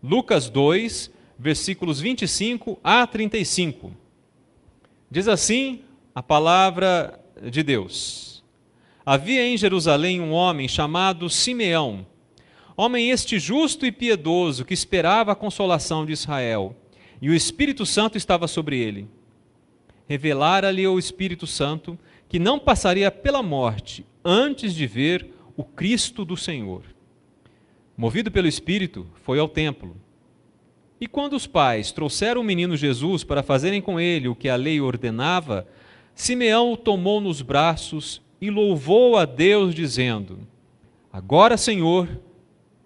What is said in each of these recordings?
Lucas 2, versículos 25 a 35. Diz assim a palavra de Deus: Havia em Jerusalém um homem chamado Simeão, homem este justo e piedoso, que esperava a consolação de Israel, e o Espírito Santo estava sobre ele. Revelara-lhe o Espírito Santo que não passaria pela morte antes de ver o Cristo do Senhor. Movido pelo Espírito, foi ao templo. E quando os pais trouxeram o menino Jesus para fazerem com ele o que a lei ordenava, Simeão o tomou nos braços e louvou a Deus, dizendo: Agora, Senhor,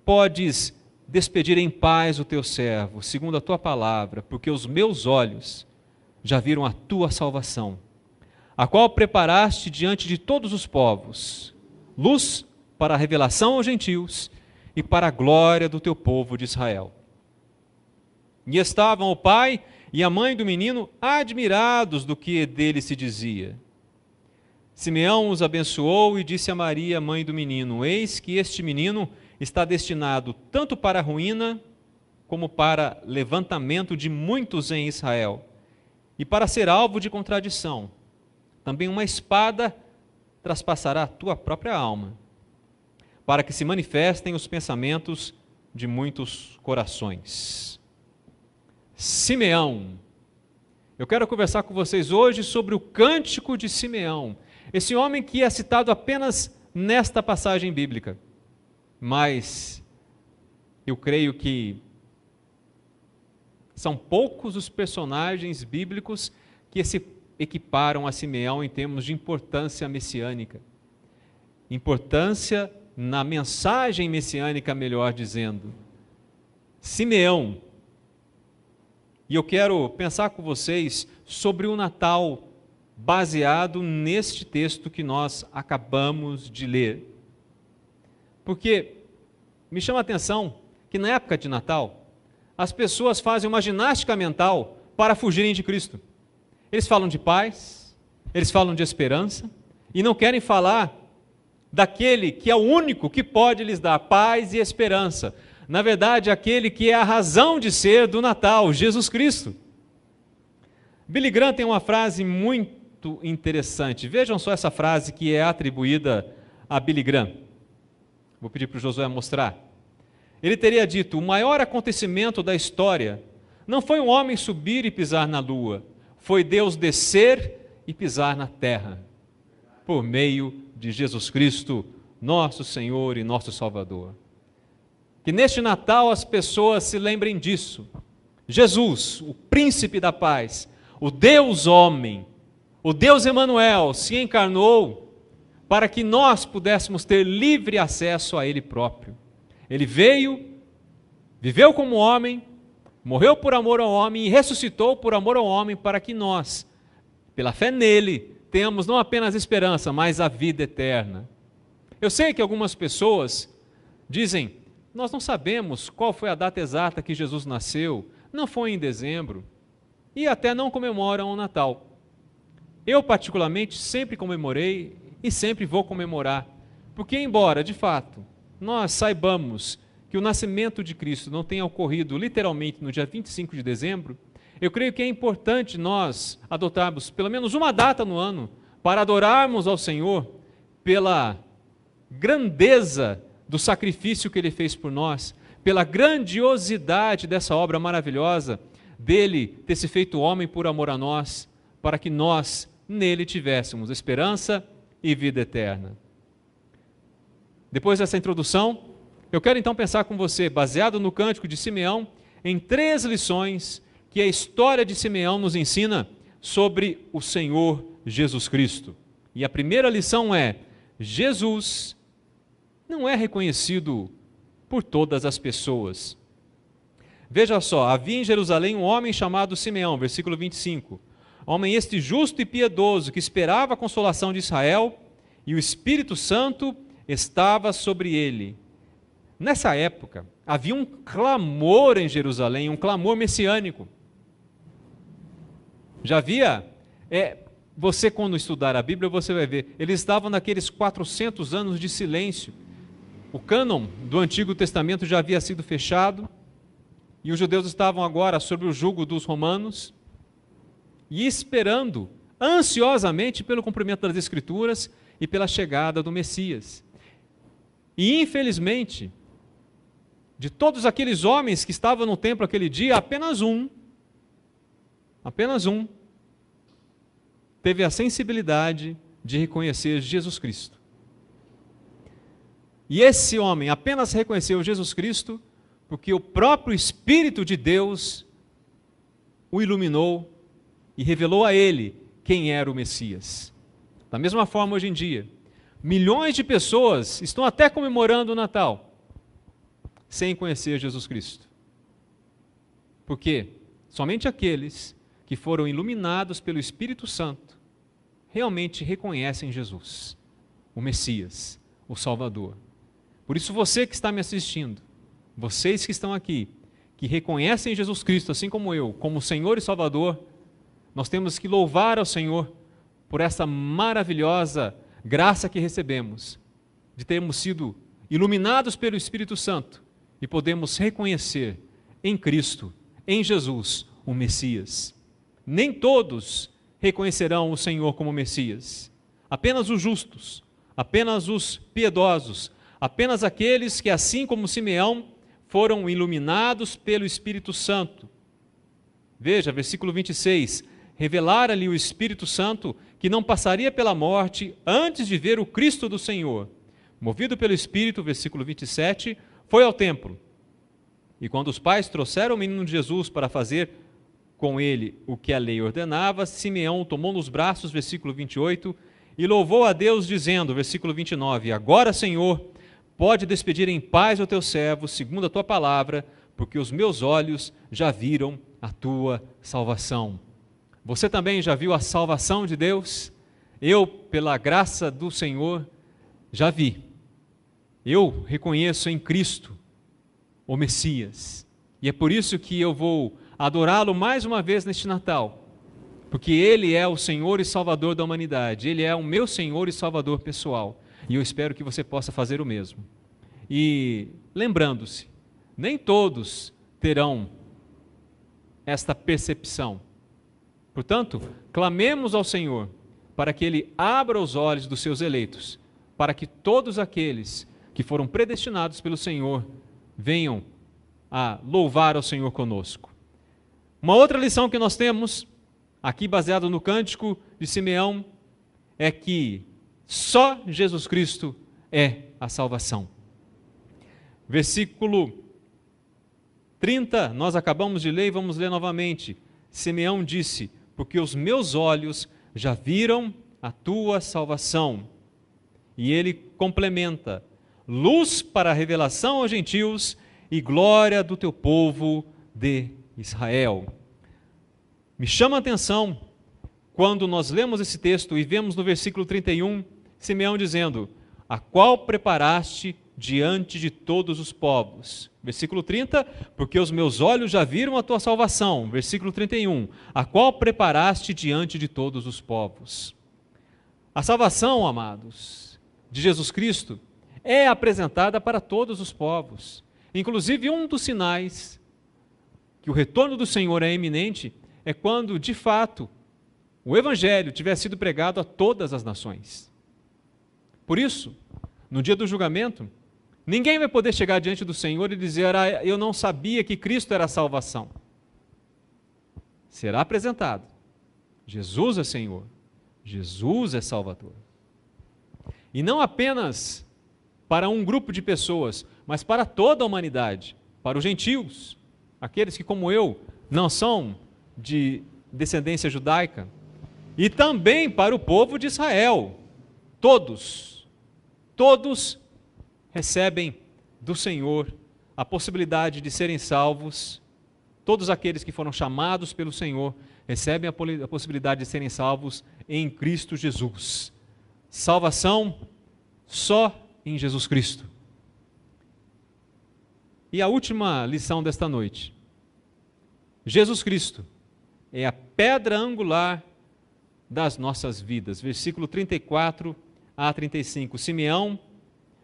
podes despedir em paz o teu servo, segundo a tua palavra, porque os meus olhos já viram a tua salvação, a qual preparaste diante de todos os povos, luz para a revelação aos gentios e para a glória do teu povo de Israel. E estavam o pai e a mãe do menino admirados do que dele se dizia. Simeão os abençoou e disse a Maria, mãe do menino: Eis que este menino está destinado tanto para a ruína como para levantamento de muitos em Israel, e para ser alvo de contradição. Também uma espada traspassará a tua própria alma, para que se manifestem os pensamentos de muitos corações. Simeão. Eu quero conversar com vocês hoje sobre o cântico de Simeão, esse homem que é citado apenas nesta passagem bíblica. Mas eu creio que são poucos os personagens bíblicos que se equiparam a Simeão em termos de importância messiânica. Importância na mensagem messiânica, melhor dizendo. Simeão. E eu quero pensar com vocês sobre o Natal baseado neste texto que nós acabamos de ler. Porque me chama a atenção que na época de Natal, as pessoas fazem uma ginástica mental para fugirem de Cristo. Eles falam de paz, eles falam de esperança, e não querem falar daquele que é o único que pode lhes dar paz e esperança. Na verdade, aquele que é a razão de ser do Natal, Jesus Cristo. Billy Graham tem uma frase muito interessante. Vejam só essa frase que é atribuída a Billy Graham. Vou pedir para o Josué mostrar. Ele teria dito: o maior acontecimento da história não foi um homem subir e pisar na lua, foi Deus descer e pisar na terra, por meio de Jesus Cristo, nosso Senhor e nosso Salvador. Que neste Natal as pessoas se lembrem disso. Jesus, o príncipe da paz, o Deus homem, o Deus Emanuel, se encarnou para que nós pudéssemos ter livre acesso a Ele próprio. Ele veio, viveu como homem, morreu por amor ao homem e ressuscitou por amor ao homem, para que nós, pela fé nele, tenhamos não apenas esperança, mas a vida eterna. Eu sei que algumas pessoas dizem: nós não sabemos qual foi a data exata que Jesus nasceu, não foi em dezembro, e até não comemoram o Natal. Eu, particularmente, sempre comemorei e sempre vou comemorar, porque, embora, de fato, nós saibamos que o nascimento de Cristo não tenha ocorrido literalmente no dia 25 de dezembro, eu creio que é importante nós adotarmos pelo menos uma data no ano para adorarmos ao Senhor pela grandeza do sacrifício que Ele fez por nós, pela grandiosidade dessa obra maravilhosa dele ter se feito homem por amor a nós, para que nós nele tivéssemos esperança e vida eterna. Depois dessa introdução, eu quero então pensar com você, baseado no cântico de Simeão, em 3 lições que a história de Simeão nos ensina sobre o Senhor Jesus Cristo. E a primeira lição é: Jesus não é reconhecido por todas as pessoas. Veja só, havia em Jerusalém um homem chamado Simeão, versículo 25. Homem este justo e piedoso, que esperava a consolação de Israel, e o Espírito Santo estava sobre ele. Nessa época, havia um clamor em Jerusalém, um clamor messiânico. Já havia, você quando estudar a Bíblia, você vai ver, eles estavam naqueles 400 anos de silêncio. O cânon do Antigo Testamento já havia sido fechado, e os judeus estavam agora sob o jugo dos romanos e esperando ansiosamente pelo cumprimento das Escrituras e pela chegada do Messias. E infelizmente, de todos aqueles homens que estavam no templo aquele dia, apenas um teve a sensibilidade de reconhecer Jesus Cristo. E esse homem apenas reconheceu Jesus Cristo porque o próprio Espírito de Deus o iluminou e revelou a ele quem era o Messias. Da mesma forma, hoje em dia, milhões de pessoas estão até comemorando o Natal sem conhecer Jesus Cristo. Por quê? Somente aqueles que foram iluminados pelo Espírito Santo realmente reconhecem Jesus, o Messias, o Salvador. Por isso, você que está me assistindo, vocês que estão aqui, que reconhecem Jesus Cristo, assim como eu, como Senhor e Salvador, nós temos que louvar ao Senhor por essa maravilhosa graça que recebemos, de termos sido iluminados pelo Espírito Santo e podemos reconhecer em Cristo, em Jesus, o Messias. Nem todos reconhecerão o Senhor como Messias, apenas os justos, apenas os piedosos, apenas aqueles que, assim como Simeão, foram iluminados pelo Espírito Santo. Veja, versículo 26, revelara-lhe o Espírito Santo que não passaria pela morte antes de ver o Cristo do Senhor. Movido pelo Espírito, versículo 27, foi ao templo. E quando os pais trouxeram o menino de Jesus para fazer com ele o que a lei ordenava, Simeão o tomou nos braços, versículo 28, e louvou a Deus dizendo, versículo 29, agora, Senhor, pode despedir em paz o teu servo, segundo a tua palavra, porque os meus olhos já viram a tua salvação. Você também já viu a salvação de Deus? Eu, pela graça do Senhor, já vi. Eu reconheço em Cristo o Messias. E é por isso que eu vou adorá-lo mais uma vez neste Natal. Porque Ele é o Senhor e Salvador da humanidade. Ele é o meu Senhor e Salvador pessoal. E eu espero que você possa fazer o mesmo. E lembrando-se, nem todos terão esta percepção. Portanto, clamemos ao Senhor para que Ele abra os olhos dos seus eleitos, para que todos aqueles que foram predestinados pelo Senhor venham a louvar ao Senhor conosco. Uma outra lição que nós temos, aqui baseado no cântico de Simeão, é que só Jesus Cristo é a salvação. Versículo 30, nós acabamos de ler e vamos ler novamente. Simeão disse, porque os meus olhos já viram a tua salvação. E ele complementa, luz para a revelação aos gentios e glória do teu povo de Israel. Me chama a atenção quando nós lemos esse texto e vemos no versículo 31, Simeão dizendo, a qual preparaste diante de todos os povos. Versículo 30, porque os meus olhos já viram a tua salvação. Versículo 31, a qual preparaste diante de todos os povos. A salvação, amados, de Jesus Cristo é apresentada para todos os povos. Inclusive, um dos sinais que o retorno do Senhor é iminente é quando, de fato, o Evangelho tiver sido pregado a todas as nações. Por isso, no dia do julgamento, ninguém vai poder chegar diante do Senhor e dizer, eu não sabia que Cristo era a salvação. Será apresentado. Jesus é Senhor. Jesus é Salvador. E não apenas para um grupo de pessoas, mas para toda a humanidade, para os gentios, aqueles que, como eu, não são de descendência judaica, e também para o povo de Israel. Todos recebem do Senhor a possibilidade de serem salvos. Todos aqueles que foram chamados pelo Senhor recebem a possibilidade de serem salvos em Cristo Jesus. Salvação só em Jesus Cristo. E a última lição desta noite. Jesus Cristo é a pedra angular das nossas vidas. Versículo 34 a 35. Simeão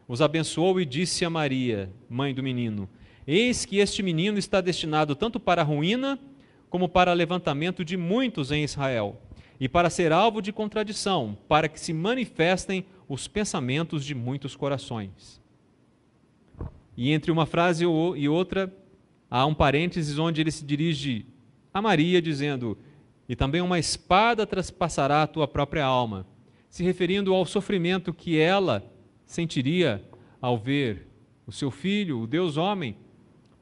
os abençoou e disse a Maria, mãe do menino, Eis que este menino está destinado tanto para a ruína, como para levantamento de muitos em Israel, e para ser alvo de contradição, para que se manifestem os pensamentos de muitos corações. E entre uma frase e outra, há um parênteses onde ele se dirige a Maria, dizendo: e também uma espada traspassará a tua própria alma, se referindo ao sofrimento que ela sentiria ao ver o seu filho, o Deus homem,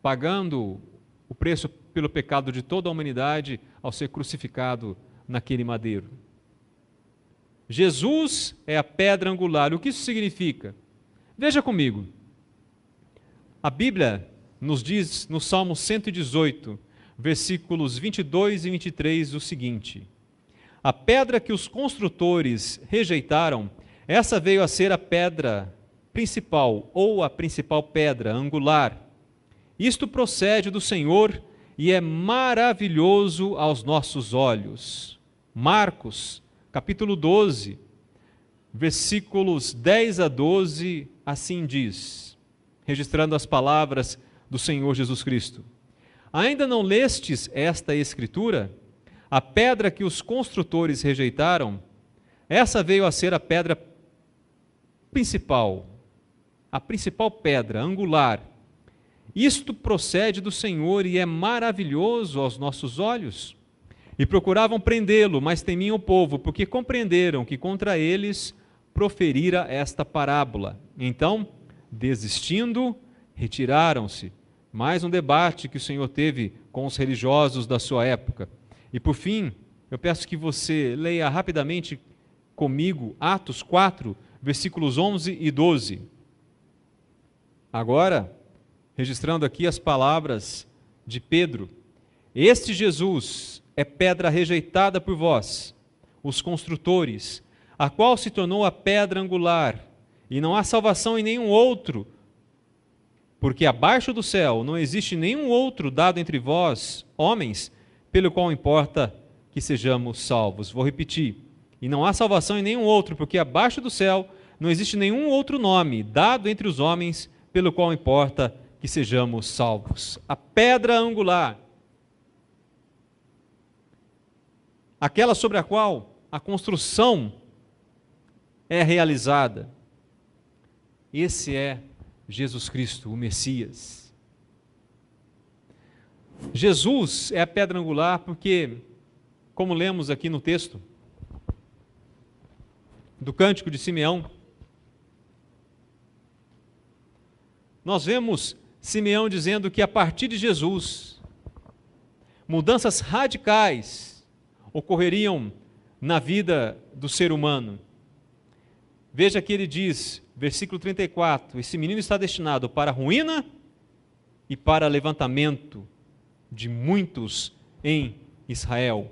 pagando o preço pelo pecado de toda a humanidade ao ser crucificado naquele madeiro. Jesus é a pedra angular. O que isso significa? Veja comigo. A Bíblia nos diz no Salmo 118, versículos 22 e 23, o seguinte: a pedra que os construtores rejeitaram, essa veio a ser a pedra principal, ou a principal pedra angular. Isto procede do Senhor e é maravilhoso aos nossos olhos. Marcos, capítulo 12, versículos 10 a 12, assim diz, registrando as palavras do Senhor Jesus Cristo: ainda não lestes esta escritura? A pedra que os construtores rejeitaram, essa veio a ser a pedra principal, a principal pedra angular. Isto procede do Senhor e é maravilhoso aos nossos olhos. E procuravam prendê-lo, mas temiam o povo, porque compreenderam que contra eles proferira esta parábola. Então, desistindo, retiraram-se. Mais um debate que o Senhor teve com os religiosos da sua época. E por fim, eu peço que você leia rapidamente comigo Atos 4, versículos 11 e 12. Agora, registrando aqui as palavras de Pedro: este Jesus é pedra rejeitada por vós, os construtores, a qual se tornou a pedra angular, e não há salvação em nenhum outro, porque abaixo do céu não existe nenhum outro dado entre vós, homens, pelo qual importa que sejamos salvos. Vou repetir: e não há salvação em nenhum outro, porque abaixo do céu não existe nenhum outro nome dado entre os homens, pelo qual importa que sejamos salvos. A pedra angular, aquela sobre a qual a construção é realizada, esse é Jesus Cristo, o Messias. Jesus é a pedra angular porque, como lemos aqui no texto do Cântico de Simeão, nós vemos Simeão dizendo que a partir de Jesus, mudanças radicais ocorreriam na vida do ser humano. Veja que ele diz, versículo 34, esse menino está destinado para a ruína e para levantamento de muitos em Israel.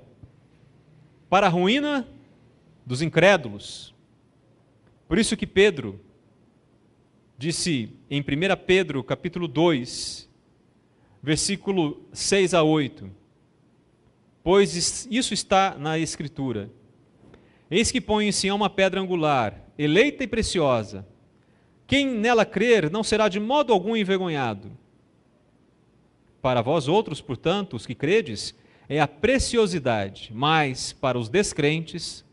Para a ruína dos incrédulos. Por isso que Pedro disse em 1 Pedro, capítulo 2, versículo 6 a 8, pois isso está na Escritura: eis que põe em Sião uma pedra angular, eleita e preciosa. Quem nela crer não será de modo algum envergonhado. Para vós outros, portanto, os que credes, é a preciosidade, mas para os descrentes,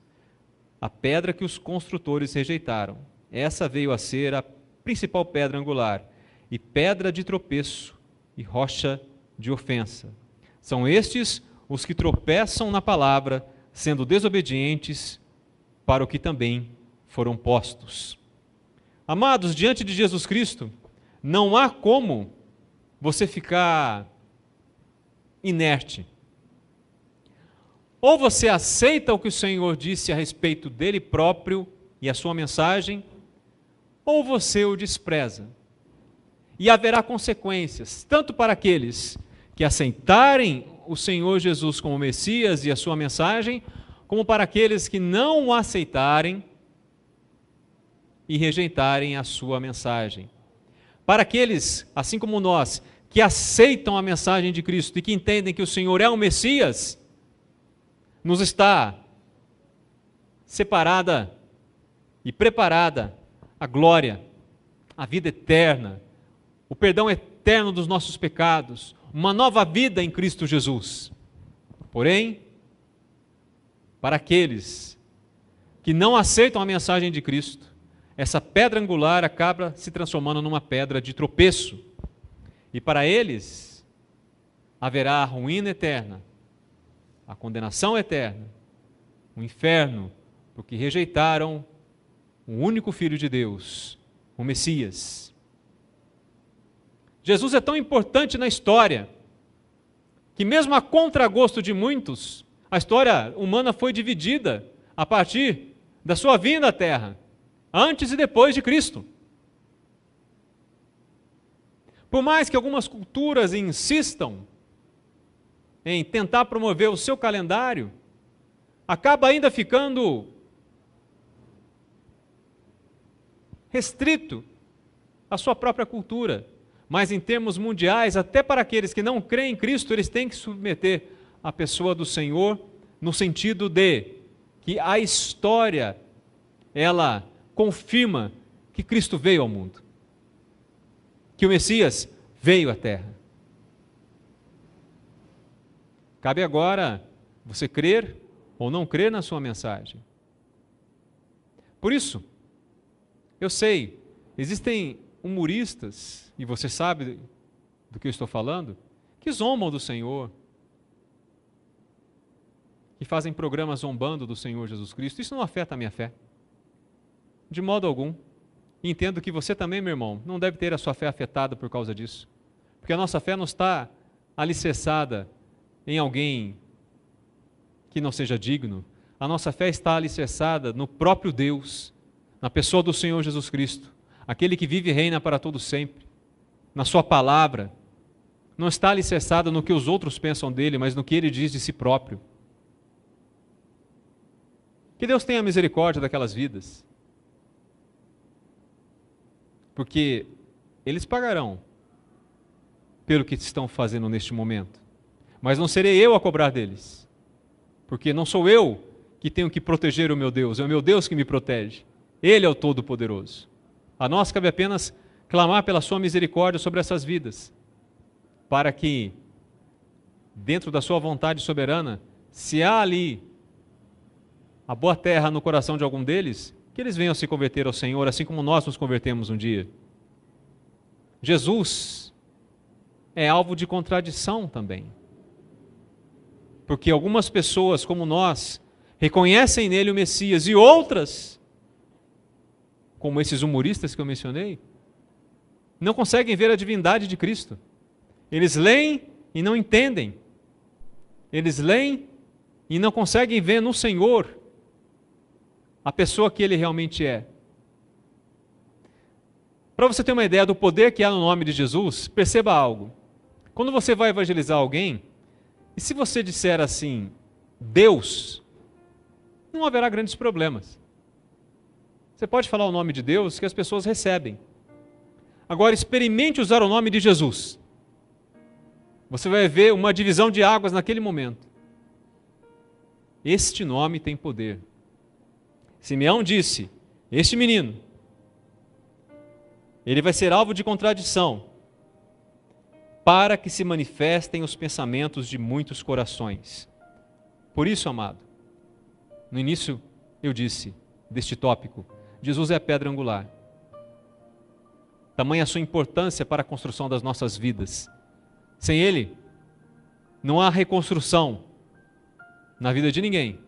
a pedra que os construtores rejeitaram. Essa veio a ser a principal pedra angular, e pedra de tropeço, e rocha de ofensa. São estes os que tropeçam na palavra, sendo desobedientes para o que também foram postos. Amados, diante de Jesus Cristo, não há como você ficar inerte. Ou você aceita o que o Senhor disse a respeito dele próprio e a sua mensagem, ou você o despreza. E haverá consequências, tanto para aqueles que aceitarem o Senhor Jesus como Messias e a sua mensagem, como para aqueles que não o aceitarem e rejeitarem a sua mensagem. Para aqueles, assim como nós, que aceitam a mensagem de Cristo e que entendem que o Senhor é o Messias, nos está separada e preparada a glória, a vida eterna, o perdão eterno dos nossos pecados, uma nova vida em Cristo Jesus. Porém, para aqueles que não aceitam a mensagem de Cristo, essa pedra angular acaba se transformando numa pedra de tropeço. E para eles, haverá a ruína eterna, a condenação eterna, o inferno, porque rejeitaram o único Filho de Deus, o Messias. Jesus é tão importante na história, que mesmo a contragosto de muitos, a história humana foi dividida a partir da sua vinda à Terra, antes e depois de Cristo. Por mais que algumas culturas insistam em tentar promover o seu calendário, acaba ainda ficando restrito à sua própria cultura. Mas em termos mundiais, até para aqueles que não creem em Cristo, eles têm que submeter a pessoa do Senhor, no sentido de que a história, ela confirma que Cristo veio ao mundo, que o Messias veio à Terra. Cabe agora você crer ou não crer na sua mensagem. Por isso, eu sei, existem humoristas, e você sabe do que eu estou falando, que zombam do Senhor, que fazem programas zombando do Senhor Jesus Cristo. Isso não afeta a minha fé, de modo algum. E entendo que você também, meu irmão, não deve ter a sua fé afetada por causa disso, porque a nossa fé não está alicerçada em alguém que não seja digno. A nossa fé está alicerçada no próprio Deus, na pessoa do Senhor Jesus Cristo, aquele que vive e reina para todo sempre, na sua palavra. Não está alicerçada no que os outros pensam dele, mas no que ele diz de si próprio. Que Deus tenha misericórdia daquelas vidas, porque eles pagarão pelo que estão fazendo neste momento, mas não serei eu a cobrar deles, porque não sou eu que tenho que proteger o meu Deus, é o meu Deus que me protege. Ele é o Todo-Poderoso. A nós cabe apenas clamar pela sua misericórdia sobre essas vidas, para que, dentro da sua vontade soberana, se há ali a boa terra no coração de algum deles, que eles venham se converter ao Senhor, assim como nós nos convertemos um dia. Jesus é alvo de contradição também, porque algumas pessoas, como nós, reconhecem nele o Messias, e outras, como esses humoristas que eu mencionei, não conseguem ver a divindade de Cristo. Eles leem e não entendem. Eles leem e não conseguem ver no Senhor a pessoa que Ele realmente é. Para você ter uma ideia do poder que há no nome de Jesus, perceba algo. Quando você vai evangelizar alguém, e se você disser assim, Deus, não haverá grandes problemas. Você pode falar o nome de Deus que as pessoas recebem. Agora experimente usar o nome de Jesus. Você vai ver uma divisão de águas naquele momento. Este nome tem poder. Simeão disse, este menino, ele vai ser alvo de contradição, para que se manifestem os pensamentos de muitos corações. Por isso, amado, no início eu disse deste tópico, Jesus é a pedra angular. Tamanha a sua importância para a construção das nossas vidas. Sem Ele, não há reconstrução na vida de ninguém.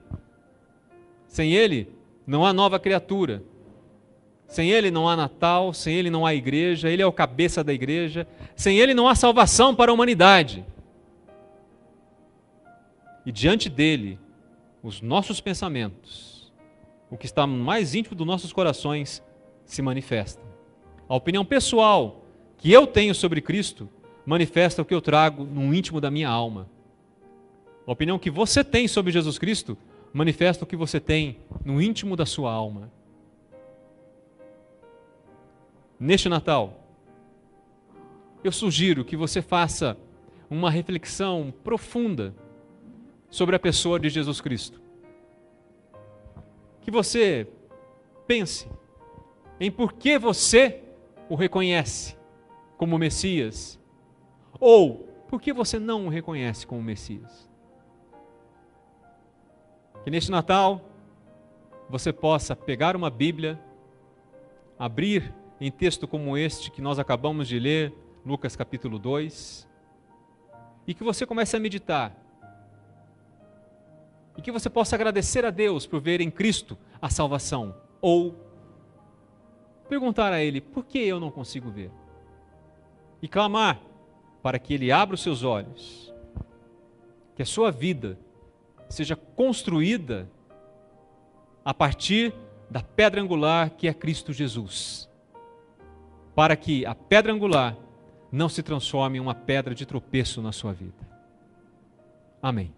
Sem Ele, não há nova criatura. Sem Ele não há Natal, sem Ele não há igreja, Ele é o cabeça da igreja. Sem Ele não há salvação para a humanidade. E diante dEle, os nossos pensamentos, o que está mais íntimo dos nossos corações, se manifestam. A opinião pessoal que eu tenho sobre Cristo manifesta o que eu trago no íntimo da minha alma. A opinião que você tem sobre Jesus Cristo manifesta o que você tem no íntimo da sua alma. Neste Natal, eu sugiro que você faça uma reflexão profunda sobre a pessoa de Jesus Cristo. Que você pense em por que você o reconhece como Messias Ou por que você não o reconhece como Messias? Que neste Natal você possa pegar uma Bíblia, abrir em texto como este que nós acabamos de ler, Lucas capítulo 2, e que você comece a meditar. E que você possa agradecer a Deus por ver em Cristo a salvação. Ou perguntar a Ele, por que eu não consigo ver? E clamar para que Ele abra os seus olhos. Que a sua vida seja construída a partir da pedra angular que é Cristo Jesus. Para que a pedra angular não se transforme em uma pedra de tropeço na sua vida. Amém.